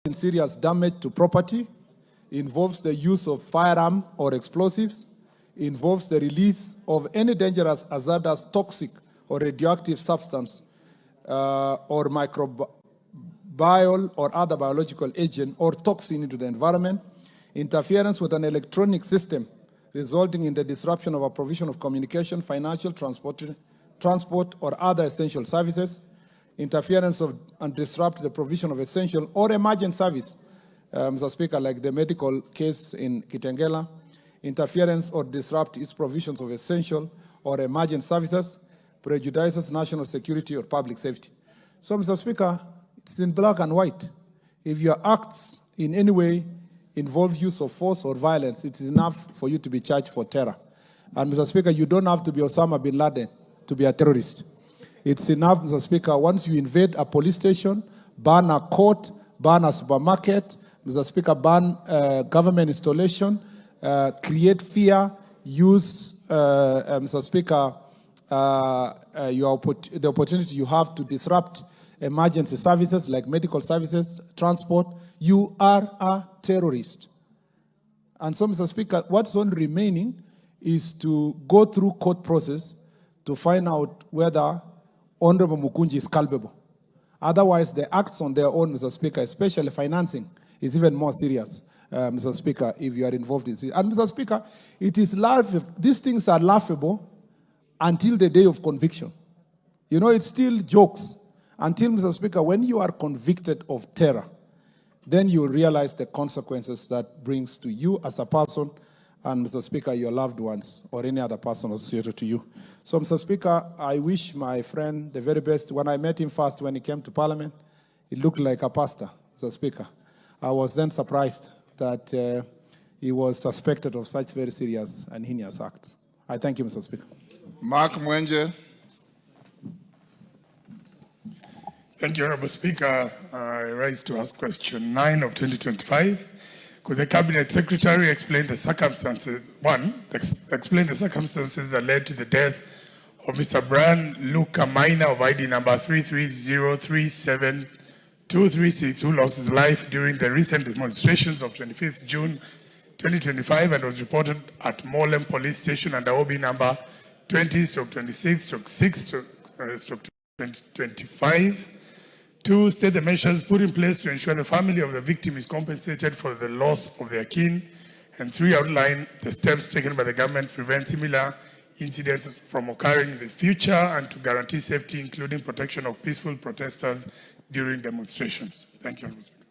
in serious damage to property, involves the use of firearm or explosives, involves the release of any dangerous, hazardous, toxic, or radioactive substance or microbial or other biological agent or toxin into the environment, interference with an electronic system resulting in the disruption of a provision of communication, financial, transport or other essential services, interference of and disrupt the provision of essential or emergent service, Mr. Speaker, like the medical case in Kitengela, interference or disrupt its provisions of essential or emergent services, prejudices national security or public safety. So, Mr. Speaker, it's in black and white. If your acts in any way involve use of force or violence, it is enough for you to be charged for terror. And, Mr. Speaker, you don't have to be Osama bin Laden to be a terrorist. It's enough, Mr. Speaker, once you invade a police station, ban a court, ban a supermarket, Mr. Speaker, ban government installation, create fear, use, Mr. Speaker, the opportunity you have to disrupt emergency services like medical services, transport, you are a terrorist. And so, Mr. Speaker, what's on remaining is to go through court process to find out whether Honorable Mukunji is culpable. Otherwise, the acts on their own, Mr. Speaker, especially financing, is even more serious, Mr. Speaker, if you are involved in it. And, Mr. Speaker, it is laughable. These things are laughable until the day of conviction. You know, it's still jokes until, Mr. Speaker, when you are convicted of terror, then you realize the consequences that brings to you as a person and, Mr. Speaker, your loved ones or any other person associated to you. So, Mr. Speaker, I wish my friend the very best. When I met him first when he came to Parliament, he looked like a pastor, Mr. Speaker. I was then surprised that he was suspected of such very serious and heinous acts. I thank you, Mr. Speaker. Mark Mwenje. Thank you, Honorable Speaker. I rise to ask question 9 of 2025. Could the Cabinet Secretary explain the circumstances, explain the circumstances that led to the death of Mr. Brian Luca Minor of ID number 330372236, who lost his life during the recent demonstrations of 25th June 2025 and was reported at Molem Police Station under OB number 20/26/6/2025. 2, state the measures put in place to ensure the family of the victim is compensated for the loss of their kin. And 3, outline the steps taken by the government to prevent similar incidents from occurring in the future and to guarantee safety, including protection of peaceful protesters during demonstrations. Thank you, Mr. Speaker.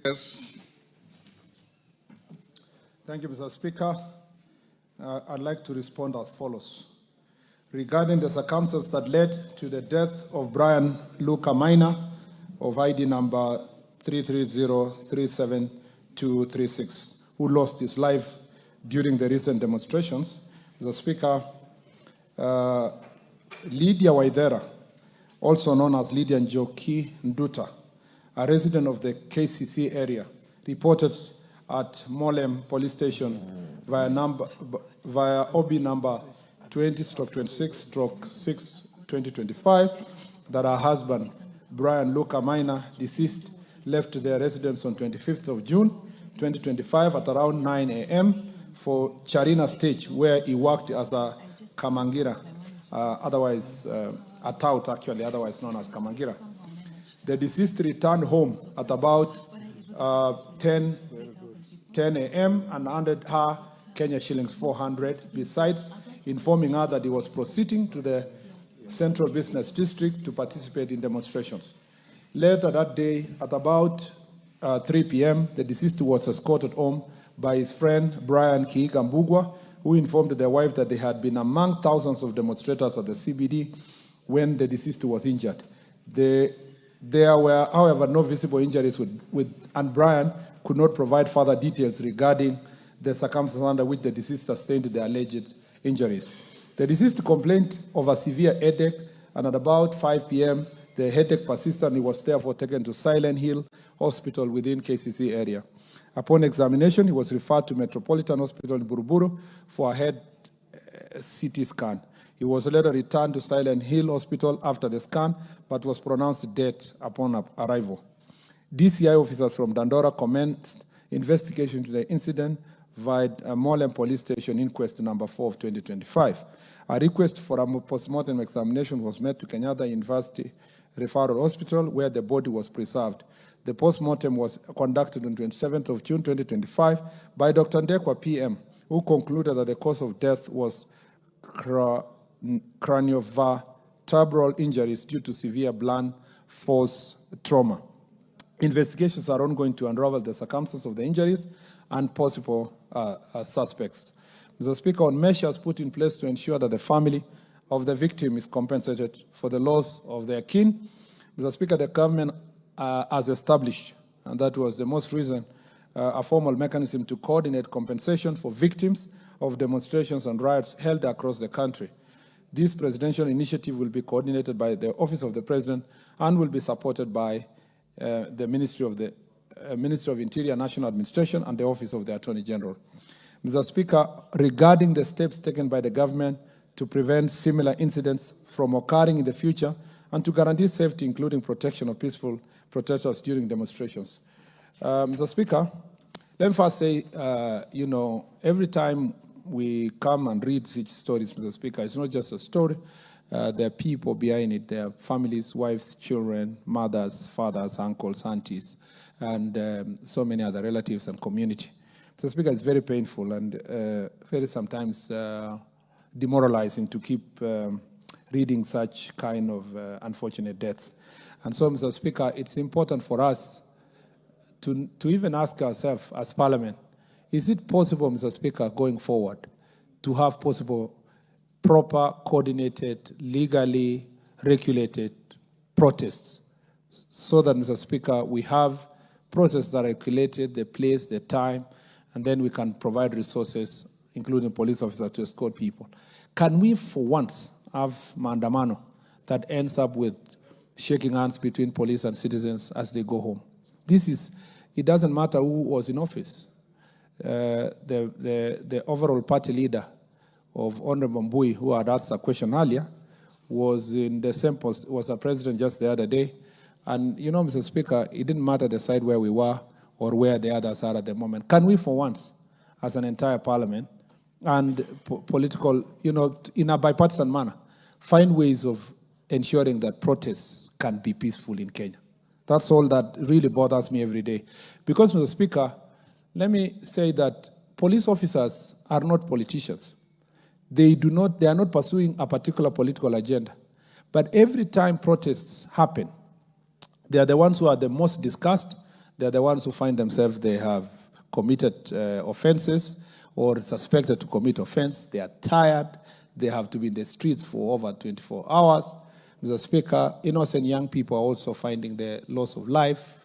Yes. Thank you, Mr. Speaker. I'd like to respond as follows. Regarding the circumstances that led to the death of Brian Luca Minor of ID number 330372236, who lost his life during the recent demonstrations, Mr. Speaker, Lydia Waithera, also known as Lydia Njoki Nduta, a resident of the KCC area, reported at Molem Police Station via OB number 20/26/6/2025 that her husband, Brian Luca Minor, deceased, left their residence on 25th of June 2025 at around 9 a.m. for Charina Stage, where he worked as a Kamangira, otherwise a tout actually, otherwise known as Kamangira. The deceased returned home at about 10 a.m. and handed her Kenya shillings 400, besides informing her that he was proceeding to the Central Business District to participate in demonstrations. Later that day, at about 3 p.m., the deceased was escorted home by his friend Brian Kiiga Mbugwa, who informed their wife that they had been among thousands of demonstrators at the CBD when the deceased was injured. There were, however, no visible injuries and Brian could not provide further details regarding the circumstances under which the deceased sustained the alleged injuries. The deceased complained of a severe headache, and at about 5 p.m., the headache persisted and he was therefore taken to Silent Hill Hospital within KCC area. Upon examination, he was referred to Metropolitan Hospital in Buruburu for a head CT scan. He was later returned to Silent Hill Hospital after the scan, but was pronounced dead upon arrival. DCI officers from Dandora commenced investigation into the incident via Mollem Police Station Inquest number 4 of 2025. A request for a post-mortem examination was made to Kenyatta University Referral Hospital, where the body was preserved. The post-mortem was conducted on 27th of June 2025 by Dr. Ndekwa PM, who concluded that the cause of death was craniovertebral injuries due to severe blunt force trauma. Investigations are ongoing to unravel the circumstances of the injuries and possible suspects. Mr. Speaker, on measures put in place to ensure that the family of the victim is compensated for the loss of their kin, Mr. Speaker, the government has established, and that was the most recent, a formal mechanism to coordinate compensation for victims of demonstrations and riots held across the country. This presidential initiative will be coordinated by the Office of the President and will be supported by the Ministry of Interior, National Administration, and the Office of the Attorney General. Mr. Speaker, regarding the steps taken by the government to prevent similar incidents from occurring in the future and to guarantee safety, including protection of peaceful protesters during demonstrations. Mr. Speaker, let me first say, every time we come and read such stories, Mr. Speaker, it's not just a story. There are people behind it. There are families, wives, children, mothers, fathers, uncles, aunties, and so many other relatives and community. Mr. Speaker, it's very painful and very sometimes demoralizing to keep reading such kind of unfortunate deaths. And so, Mr. Speaker, it's important for us to even ask ourselves as Parliament, is it possible, Mr. Speaker, going forward, to have possible proper, coordinated, legally regulated protests so that, Mr. Speaker, we have processes that are regulated, the place, the time, and then we can provide resources, including police officers, to escort people. Can we, for once, have maandamano that ends up with shaking hands between police and citizens as they go home? It doesn't matter who was in office. The overall party leader of Honorable Mbui, who had asked a question earlier, was in the same post, was a president just the other day. And Mr. Speaker, it didn't matter the side where we were or where the others are at the moment. Can we, for once, as an entire Parliament and political, in a bipartisan manner, find ways of ensuring that protests can be peaceful in Kenya? That's all that really bothers me every day. Because, Mr. Speaker, let me say that police officers are not politicians. They are not pursuing a particular political agenda. But every time protests happen, they are the ones who are the most discussed. They are the ones who find themselves, they have committed offenses or suspected to commit offense. They are tired. They have to be in the streets for over 24 hours. Mr. Speaker, innocent young people are also finding the loss of life.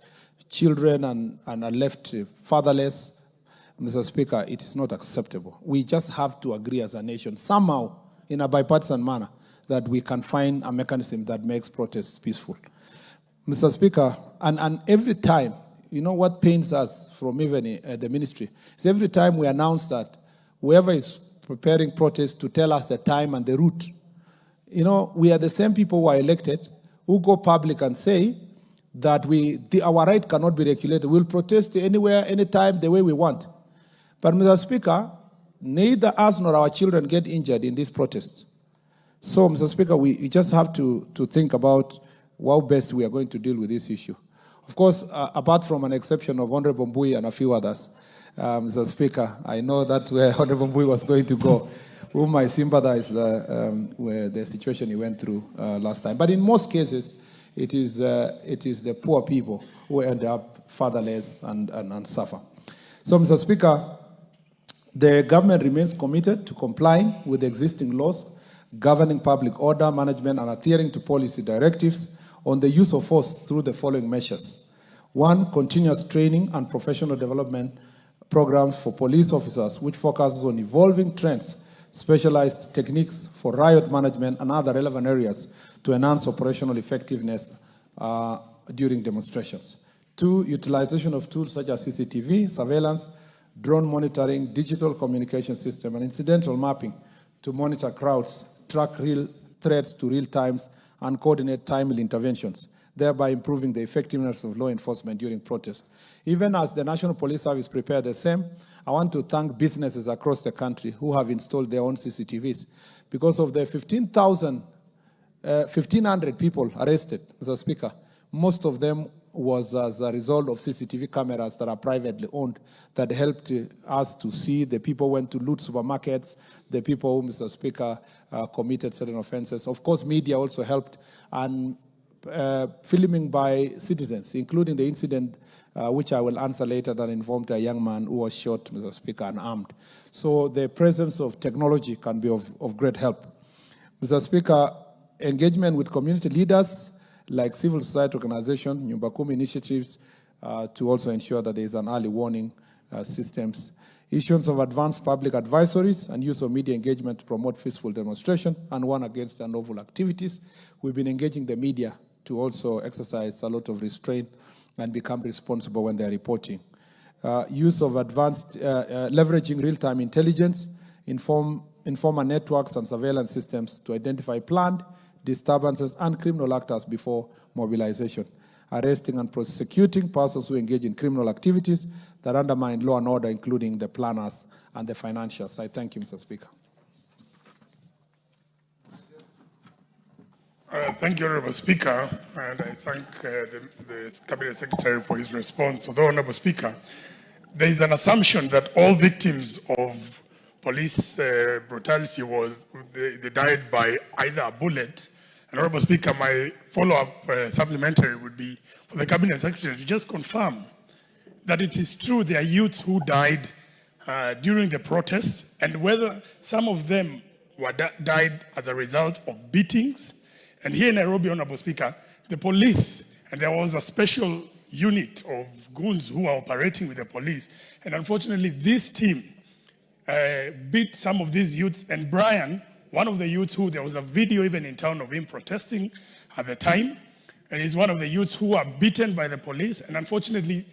Children and are left fatherless. Mr. Speaker, it is not acceptable. We just have to agree as a nation, somehow, in a bipartisan manner, that we can find a mechanism that makes protests peaceful. Mr. Speaker, and every time, what pains us from even the ministry, is every time we announce that whoever is preparing protests to tell us the time and the route, we are the same people who are elected who go public and say that our right cannot be regulated. We'll protest anywhere, anytime, the way we want. But, Mr. Speaker, neither us nor our children get injured in this protest. So, Mr. Speaker, we just have to think about how best we are going to deal with this issue. Of course, apart from an exception of Honorable Mbui and a few others, Mr. Speaker, I know that's where Honorable Mbui was going to go, whom I sympathize with the situation he went through last time. But in most cases, it is the poor people who end up fatherless and suffer. So, Mr. Speaker, the government remains committed to complying with existing laws governing public order management and adhering to policy directives on the use of force through the following measures. 1, continuous training and professional development programs for police officers, which focuses on evolving trends, specialized techniques for riot management and other relevant areas to enhance operational effectiveness during demonstrations. 2, utilization of tools such as CCTV, surveillance, drone monitoring, digital communication system, and incidental mapping to monitor crowds, track real threats to real times, and coordinate timely interventions. thereby improving the effectiveness of law enforcement during protests. Even as the National Police Service prepared the same, I want to thank businesses across the country who have installed their own CCTVs. Because of the 1,500 people arrested, Mr. Speaker, most of them was as a result of CCTV cameras that are privately owned that helped us to see the people went to loot supermarkets, the people who, Mr. Speaker, committed certain offenses. Of course, media also helped, and filming by citizens, including the incident which I will answer later, that involved a young man who was shot, Mr. Speaker, and armed. So the presence of technology can be of great help. Mr. Speaker, engagement with community leaders like civil society organizations, Nyumba Kumi initiatives, to also ensure that there is an early warning systems. Issuance of advanced public advisories and use of media engagement to promote peaceful demonstration and warn against unlawful activities. We've been engaging the media to also exercise a lot of restraint and become responsible when they're reporting. Use of advanced, leveraging real-time intelligence, informer networks and surveillance systems to identify planned disturbances and criminal actors before mobilization. Arresting and prosecuting persons who engage in criminal activities that undermine law and order, including the planners and the financiers. I thank you, Mr. Speaker. Thank you, Honourable Speaker, and I thank the Cabinet Secretary for his response. Although, Honourable Speaker, there is an assumption that all victims of police brutality they died by either a bullet. And Honourable Speaker, my follow-up supplementary would be for the Cabinet Secretary to just confirm that it is true there are youths who died during the protests, and whether some of them died as a result of beatings. And here in Nairobi, Honourable Speaker, the police, and there was a special unit of goons who are operating with the police, and unfortunately this team beat some of these youths, and Brian, one of the youths who, there was a video even in town of him protesting at the time, and he's one of the youths who were beaten by the police and unfortunately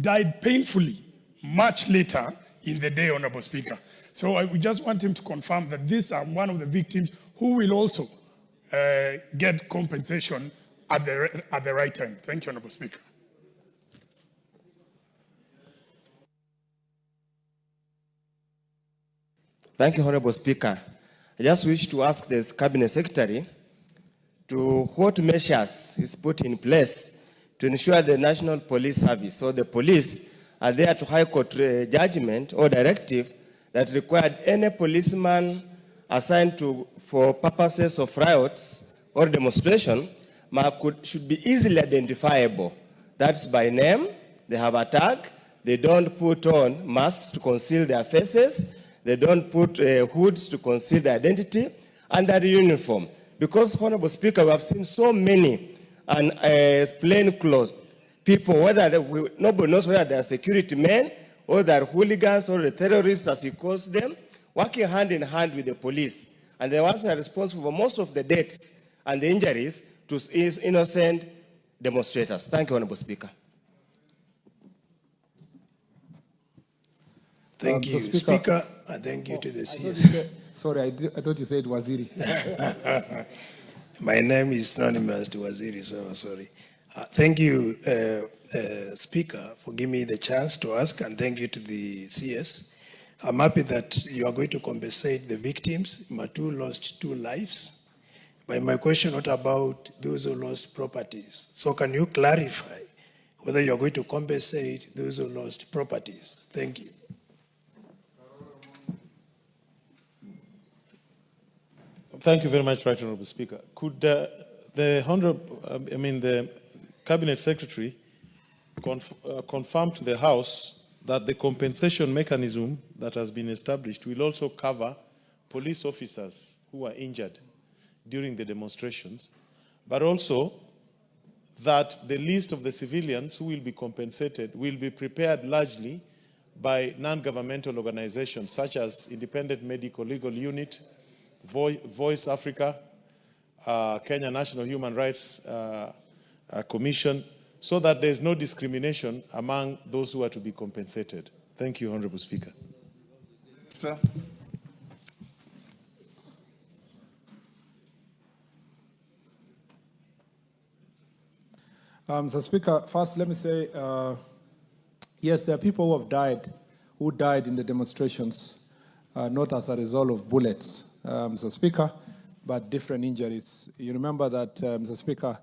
died painfully much later in the day, Honourable Speaker. So we just want him to confirm that these are one of the victims who will also get compensation at the right time. Thank you, Honourable Speaker. Thank you, Honourable Speaker. I just wish to ask the Cabinet Secretary to what measures is put in place to ensure the National Police Service or the police are there to High Court judgment or directive that required any policeman assigned for purposes of riots or demonstration should be easily identifiable. That's by name, they have a tag, they don't put on masks to conceal their faces, they don't put hoods to conceal their identity, and their uniform. Because, Honourable Speaker, we have seen so many plainclothes people, nobody knows whether they are security men or they are hooligans or the terrorists, as he calls them, working hand in hand with the police. And they are responsible for most of the deaths and the injuries to innocent demonstrators. Thank you, Honourable Speaker. Thank you, Speaker, and thank you to the CS. Sorry, I thought you said Waziri. My name is synonymous to Waziri, so sorry. Thank you, Speaker, for giving me the chance to ask, and thank you to the CS. I'm happy that you are going to compensate the victims. Matu lost 2 lives. But my question, what about those who lost properties? So can you clarify whether you are going to compensate those who lost properties? Thank you. Thank you very much, Right Honourable Speaker. Could the Cabinet Secretary confirm to the House that the compensation mechanism that has been established will also cover police officers who were injured during the demonstrations, but also that the list of the civilians who will be compensated will be prepared largely by non-governmental organizations such as Independent Medical Legal Unit, Voice Africa, Kenya National Human Rights Commission, so that there is no discrimination among those who are to be compensated. Thank you, Honourable Speaker. Sir. Mr. Speaker, first let me say, yes, there are people who died in the demonstrations, not as a result of bullets, Mr. Speaker, but different injuries. You remember that, Mr. Speaker,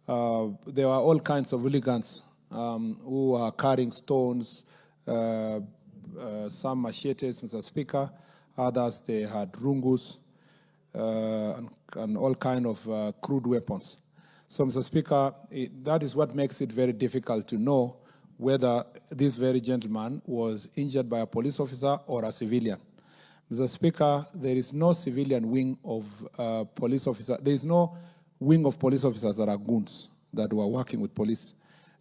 there were all kinds of hooligans who are carrying stones, some machetes, Mr. Speaker, others they had rungus and all kind of crude weapons. So, Mr. Speaker, that is what makes it very difficult to know whether this very gentleman was injured by a police officer or a civilian. Mr. Speaker, there is no civilian wing of police officers. There is no wing of police officers that are goons that were working with police.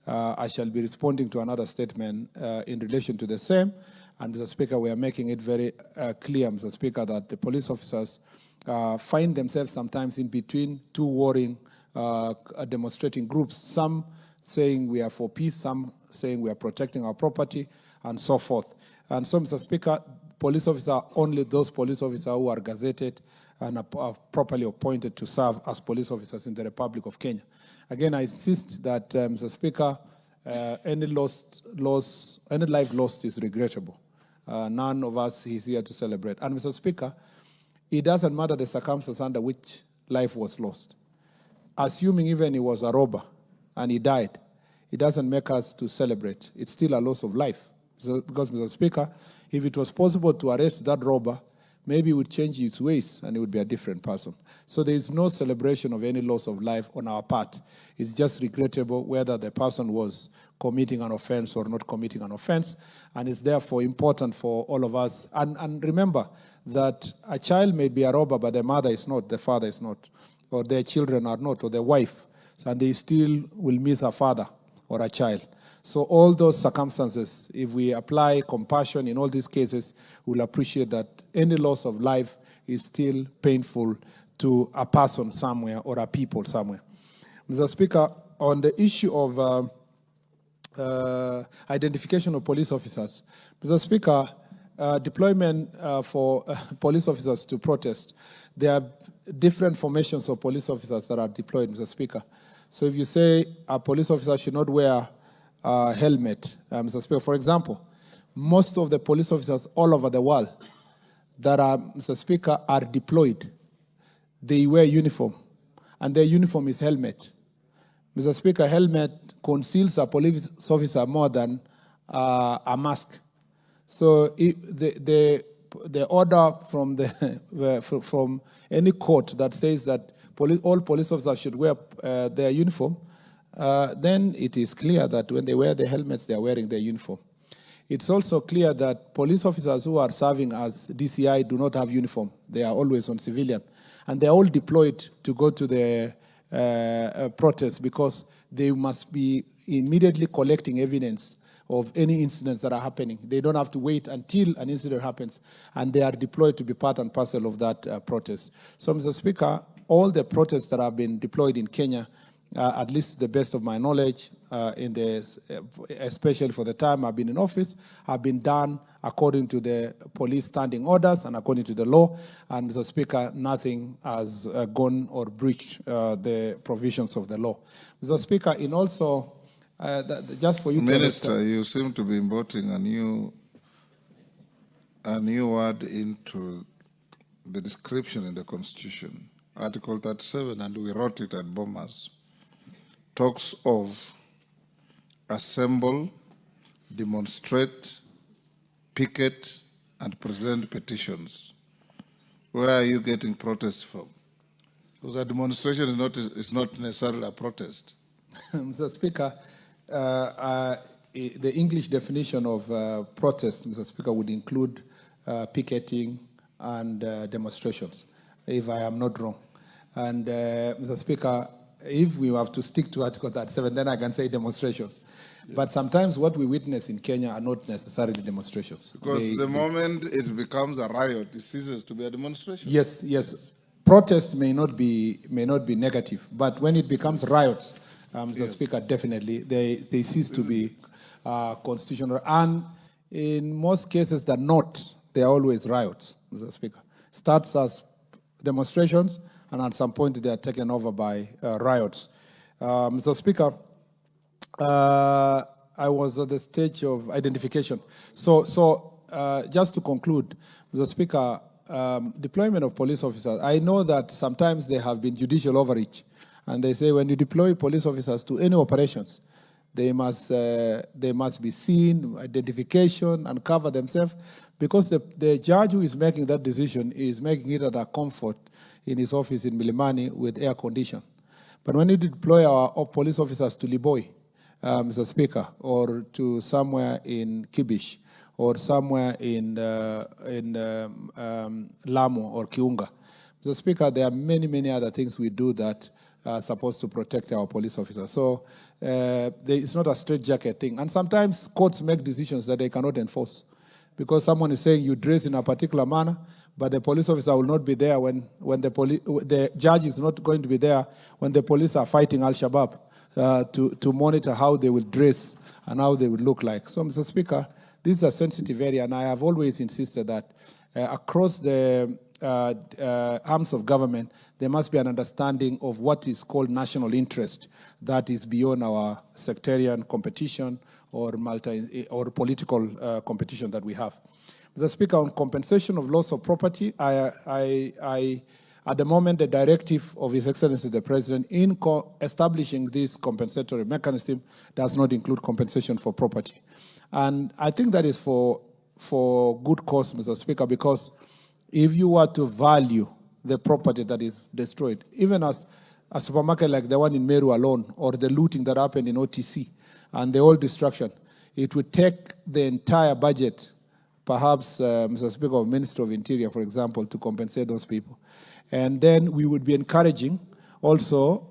I shall be responding to another statement in relation to the same. And, Mr. Speaker, we are making it very clear, Mr. Speaker, that the police officers find themselves sometimes in between two warring demonstrating groups, some saying we are for peace, some saying we are protecting our property, and so forth. And so, Mr. Speaker, police officers, only those police officers who are gazetted and are properly appointed to serve as police officers in the Republic of Kenya. Again, I insist that, Mr. Speaker, any life lost is regrettable. None of us is here to celebrate. And, Mr. Speaker, it doesn't matter the circumstances under which life was lost. Assuming even he was a robber and he died, it doesn't make us to celebrate. It's still a loss of life. So, because, Mr. Speaker, if it was possible to arrest that robber, maybe it would change its ways and it would be a different person. So there is no celebration of any loss of life on our part. It's just regrettable whether the person was committing an offense or not committing an offense, and it's therefore important for all of us. And remember that a child may be a robber, but the mother is not, the father is not, or their children are not, or their wife, and they still will miss a father or a child. So all those circumstances, if we apply compassion in all these cases, we'll appreciate that any loss of life is still painful to a person somewhere or a people somewhere. Mr. Speaker, on the issue of identification of police officers, Mr. Speaker, deployment for police officers to protest, there are different formations of police officers that are deployed, Mr. Speaker. So if you say a police officer should not wear a helmet, Mr. Speaker, for example, most of the police officers all over the world that are, Mr. Speaker, are deployed, they wear uniform, and their uniform is helmet. Mr. Speaker, helmet conceals a police officer more than a mask. So the order from from any court that says that all police officers should wear their uniform, then it is clear that when they wear the helmets, they are wearing their uniform. It's also clear that police officers who are serving as DCI do not have uniform. They are always on civilian. And they're all deployed to go to the protest because they must be immediately collecting evidence of any incidents that are happening. They don't have to wait until an incident happens, and they are deployed to be part and parcel of that protest. So, Mr. Speaker, all the protests that have been deployed in Kenya, at least to the best of my knowledge, especially for the time I've been in office, have been done according to the police standing orders and according to the law. And, Mr. Speaker, nothing has gone or breached the provisions of the law. Mr. Speaker, in also, just for you Minister, to you seem to be importing a new word into the description in the Constitution. Article 37, and we wrote it at Bomas, talks of assemble, demonstrate, picket, and present petitions. Where are you getting protests from? Because a demonstration is not necessarily a protest. Mr. Speaker, the English definition of protest, Mr. Speaker, would include picketing and demonstrations, if I am not wrong. And, Mr. Speaker, if we have to stick to Article 37, then I can say demonstrations. Yes. But sometimes what we witness in Kenya are not necessarily demonstrations. Because the moment it becomes a riot, it ceases to be a demonstration. Yes, yes. Protest may not be negative, but when it becomes riots, Mr. Yes. Speaker, definitely they cease to be constitutional. And in most cases, they are always riots, Mr. Speaker. Starts as demonstrations, and at some point they are taken over by riots. Mr. Speaker, I was at the stage of identification. So just to conclude, Mr. Speaker, deployment of police officers, I know that sometimes there have been judicial overreach, and they say when you deploy police officers to any operations, they must be seen, identification, and cover themselves, because the judge who is making that decision is making it at a comfort in his office in Milimani with air condition. But when you deploy our police officers to Liboi, Mr. Speaker, or to somewhere in Kibish, or somewhere in Lamu or Kiunga, Mr. Speaker, there are many, many other things we do that are supposed to protect our police officers. So it's not a straitjacket thing. And sometimes courts make decisions that they cannot enforce, because someone is saying you dress in a particular manner, but the police officer will not be there when the judge is not going to be there when the police are fighting Al-Shabaab to monitor how they will dress and how they will look like. So, Mr. Speaker, this is a sensitive area, and I have always insisted that across the arms of government, there must be an understanding of what is called national interest that is beyond our sectarian competition or political competition that we have. Mr. Speaker, on compensation of loss of property, at the moment, the directive of His Excellency the President in establishing this compensatory mechanism does not include compensation for property. And I think that is for good cause, Mr. Speaker, because if you were to value the property that is destroyed, even as a supermarket like the one in Meru alone, or the looting that happened in OTC, and the whole destruction, it would take the entire budget, perhaps, Mr. Speaker, of Minister of Interior, for example, to compensate those people. And then we would be encouraging also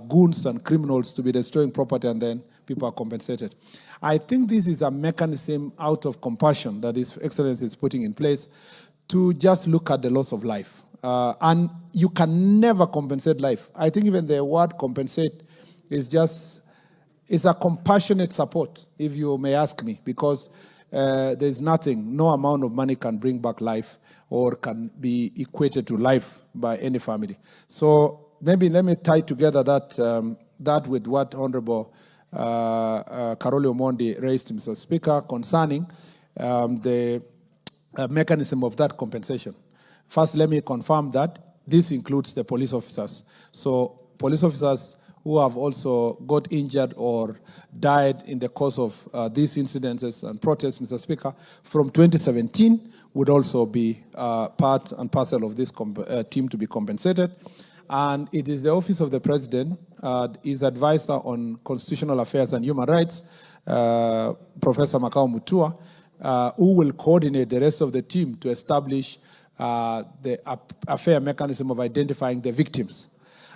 goons and criminals to be destroying property, and then people are compensated. I think this is a mechanism out of compassion that His Excellency is putting in place to just look at the loss of life. And you can never compensate life. I think even the word compensate is a compassionate support, if you may ask me, because there's nothing, no amount of money can bring back life or can be equated to life by any family. So maybe let me tie together that with what Honorable Karoli Omondi raised, Mr. Speaker, concerning the mechanism of that compensation. First, let me confirm that this includes the police officers. So police officers who have also got injured or died in the course of these incidences and protests, Mr. Speaker, from 2017 would also be part and parcel of this team to be compensated. And it is the Office of the President, his advisor on constitutional affairs and human rights, Professor Makao Mutua, who will coordinate the rest of the team to establish a fair mechanism of identifying the victims.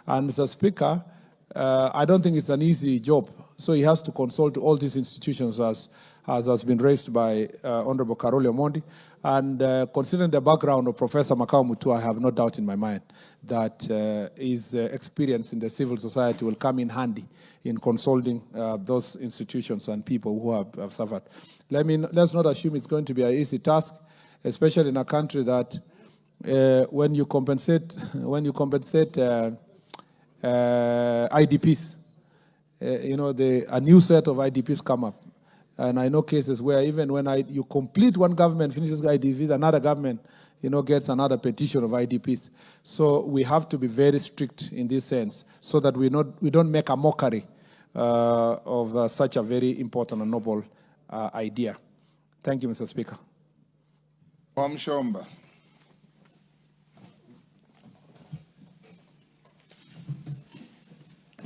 And Mr. Speaker, I don't think it's an easy job. So he has to consult all these institutions as has been raised by Honorable Karoli Omondi. And considering the background of Professor Makao Mutua, I have no doubt in my mind that his experience in the civil society will come in handy in consulting those institutions and people who have suffered. Let's not assume it's going to be an easy task, especially in a country that when you compensate IDPs, a new set of IDPs come up. And I know cases where even when you complete one government, finishes IDPs, another government, gets another petition of IDPs. So we have to be very strict in this sense so that we don't make a mockery of such a very important and noble idea. Thank you, Mr. Speaker. Wamuchomba.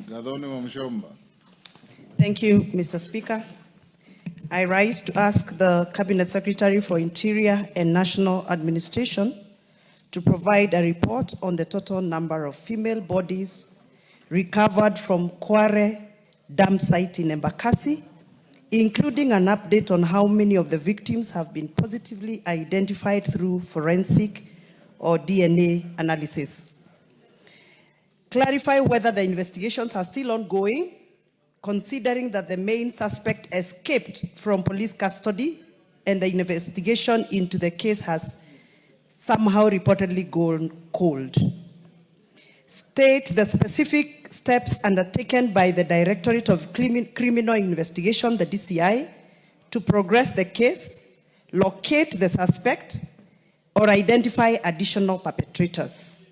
Gathoni Wamuchomba. Thank you, Mr. Speaker. I rise to ask the Cabinet Secretary for Interior and National Administration to provide a report on the total number of female bodies recovered from Kware dam site in Embakasi, including an update on how many of the victims have been positively identified through forensic or DNA analysis. Clarify whether the investigations are still ongoing, considering that the main suspect escaped from police custody and the investigation into the case has somehow reportedly gone cold. State the specific steps undertaken by the Directorate of Criminal Investigation, the DCI, to progress the case, locate the suspect, or identify additional perpetrators.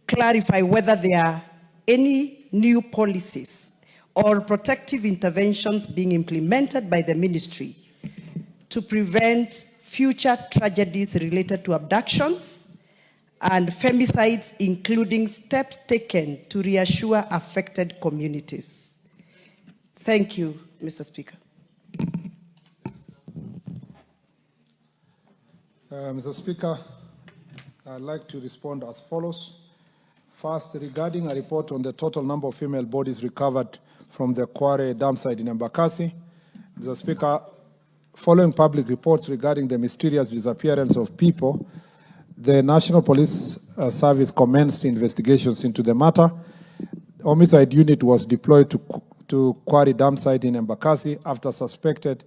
Clarify whether there are any new policies or protective interventions being implemented by the ministry to prevent future tragedies related to abductions and femicides, including steps taken to reassure affected communities. Thank you, Mr. Speaker. Mr. Speaker, I'd like to respond as follows. First, regarding a report on the total number of female bodies recovered from the quarry dam site in Embakasi, Mr. Speaker, following public reports regarding the mysterious disappearance of people, the National Police Service commenced investigations into the matter. Homicide unit was deployed to quarry dam site in Embakasi after suspected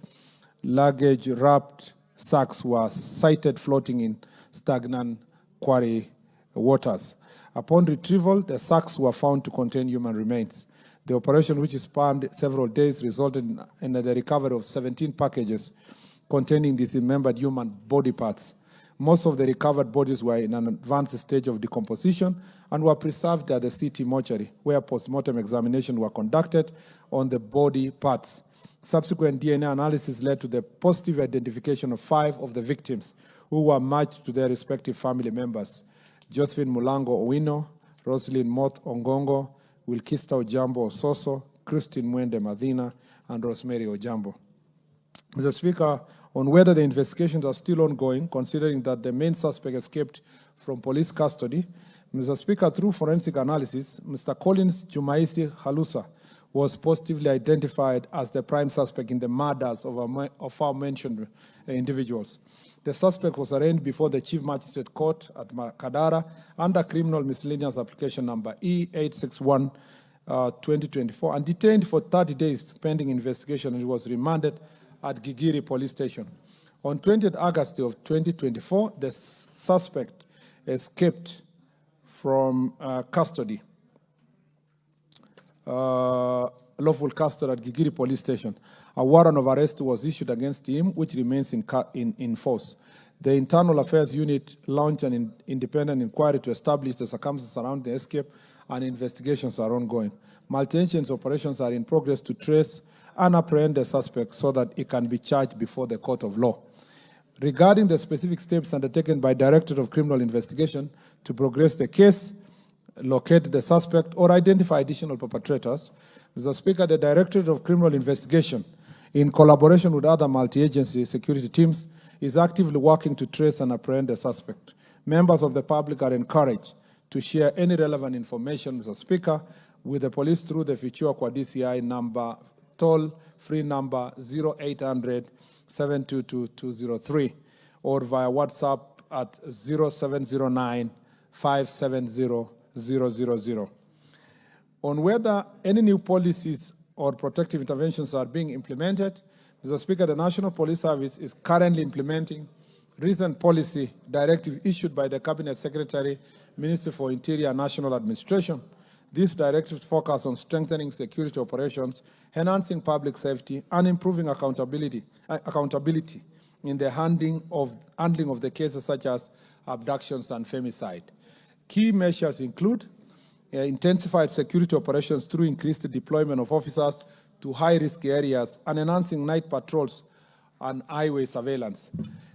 luggage-wrapped sacks were sighted floating in stagnant quarry waters. Upon retrieval, the sacks were found to contain human remains. The operation, which spanned several days, resulted in the recovery of 17 packages containing dismembered human body parts. Most of the recovered bodies were in an advanced stage of decomposition and were preserved at the city mortuary, where post-mortem examinations were conducted on the body parts. Subsequent DNA analysis led to the positive identification of 5 of the victims, who were matched to their respective family members: Josephine Mulango Owino, Roslyn Moth Ongongo, Wilkista Ojambo Ososo, Christine Mwende Madina, and Rosemary Ojambo. Mr. Speaker, on whether the investigations are still ongoing, considering that the main suspect escaped from police custody, Mr. Speaker, through forensic analysis, Mr. Collins Jumaisi Halusa was positively identified as the prime suspect in the murders of our mentioned individuals. The suspect was arraigned before the Chief Magistrate Court at Makadara under criminal miscellaneous application number E861-2024 and detained for 30 days pending investigation, and he was remanded at Gigiri Police Station. On 20th August of 2024, the suspect escaped from custody. Lawful custody at Gigiri Police Station. A warrant of arrest was issued against him, which remains in force. The Internal Affairs Unit launched an independent inquiry to establish the circumstances around the escape, and investigations are ongoing. Multi-agency operations are in progress to trace and apprehend the suspect so that he can be charged before the court of law. Regarding the specific steps undertaken by Directorate of Criminal Investigation to progress the case, locate the suspect, or identify additional perpetrators, Mr. Speaker, the Directorate of Criminal Investigation, in collaboration with other multi-agency security teams, is actively working to trace and apprehend the suspect. Members of the public are encouraged to share any relevant information, Mr. Speaker, with the police through the Fichua Kwa DCI number, toll-free number 0800 722 203, or via WhatsApp at 0709 570 000. On whether any new policies or protective interventions are being implemented, Mr. Speaker, the National Police Service is currently implementing recent policy directive issued by the Cabinet Secretary, Ministry for Interior and National Administration. These directives focus on strengthening security operations, enhancing public safety, and improving accountability in the handling of the cases such as abductions and femicide. Key measures include intensified security operations through increased deployment of officers to high-risk areas and enhancing night patrols and highway surveillance.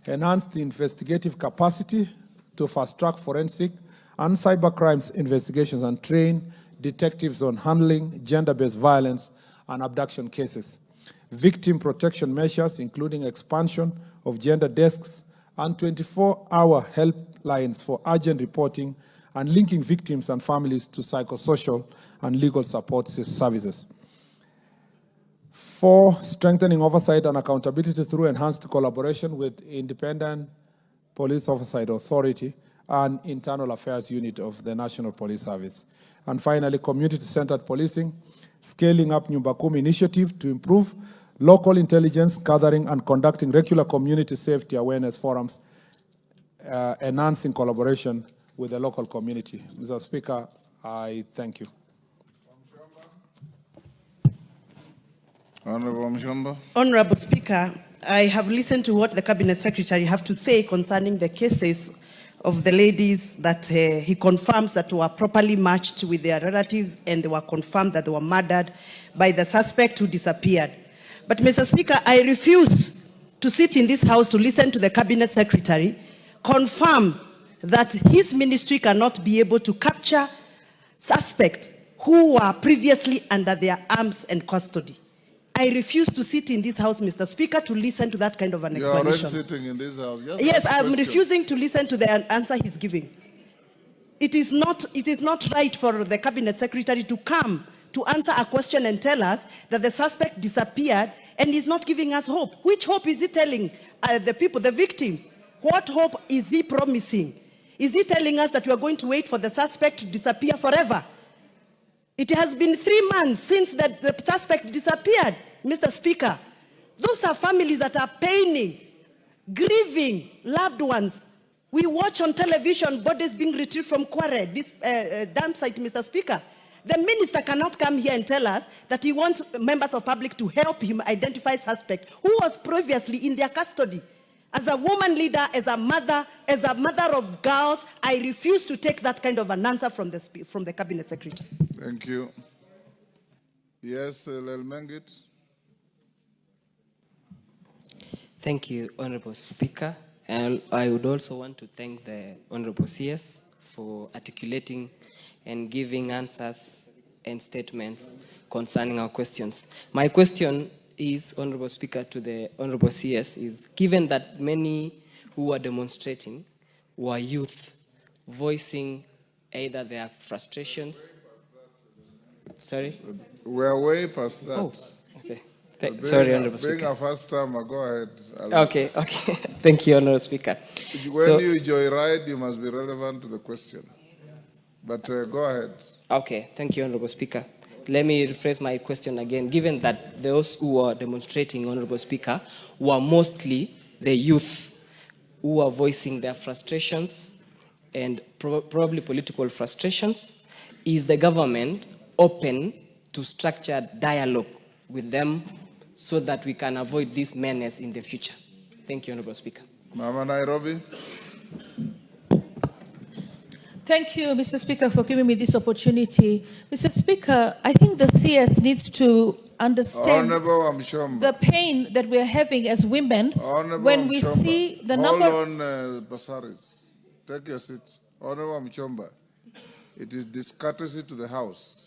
Enhanced investigative capacity to fast-track forensic and cyber crimes investigations and train detectives on handling gender-based violence and abduction cases. Victim protection measures, including expansion of gender desks and 24-hour helplines for urgent reporting and linking victims and families to psychosocial and legal support services. 4, strengthening oversight and accountability through enhanced collaboration with Independent Police Oversight Authority and Internal Affairs Unit of the National Police Service. And finally, community-centered policing, scaling up Nyumba Kumi initiative to improve local intelligence gathering and conducting regular community safety awareness forums, enhancing collaboration with the local community. Mr. Speaker, I thank you. Honorable Wamuchomba. Honorable Speaker, I have listened to what the Cabinet Secretary have to say concerning the cases of the ladies that he confirms that were properly matched with their relatives and they were confirmed that they were murdered by the suspect who disappeared. But Mr. Speaker, I refuse to sit in this house to listen to the Cabinet Secretary confirm that his ministry cannot be able to capture suspects who were previously under their arms and custody. I refuse to sit in this house, Mr. Speaker, to listen to that kind of an explanation. You're already sitting in this house. Yes, I'm refusing to listen to the answer he's giving. It is not right for the Cabinet Secretary to come to answer a question and tell us that the suspect disappeared and he's not giving us hope. Which hope is he telling the people, the victims? What hope is he promising? Is he telling us that we are going to wait for the suspect to disappear forever? It has been 3 months since the suspect disappeared, Mr. Speaker. Those are families that are paining, grieving loved ones. We watch on television bodies being retrieved from Kware, this dam site, Mr. Speaker. The minister cannot come here and tell us that he wants members of public to help him identify suspect who was previously in their custody. As a woman leader, as a mother of girls, I refuse to take that kind of an answer from the Cabinet Secretary. Thank you. Yes, Lelmengit. Thank you, Honorable Speaker. And I would also want to thank the Honorable CS for articulating and giving answers and statements concerning our questions. My question is, Honorable Speaker, to the Honorable CS, is given that many who are demonstrating were youth voicing either their frustrations. Sorry? We're way past that. Oh, okay. Sorry, Honorable Speaker. Being a first timer, go ahead. Okay. Thank you, Honorable Speaker. When you joyride, you must be relevant to the question. But go ahead. Okay, thank you, Honorable Speaker. Let me rephrase my question again. Given that those who were demonstrating, Honorable Speaker, were mostly the youth who were voicing their frustrations and probably political frustrations, is the government open to structured dialogue with them so that we can avoid this menace in the future? Thank you, Honorable Speaker. Mama Nairobi. Thank you, Mr. Speaker, for giving me this opportunity. Mr. Speaker, I think the CS needs to understand the pain that we are having as women when we see the number... Hold on, Basaris. Take your seat. Honorable Wamuchomba, it is discourtesy to the House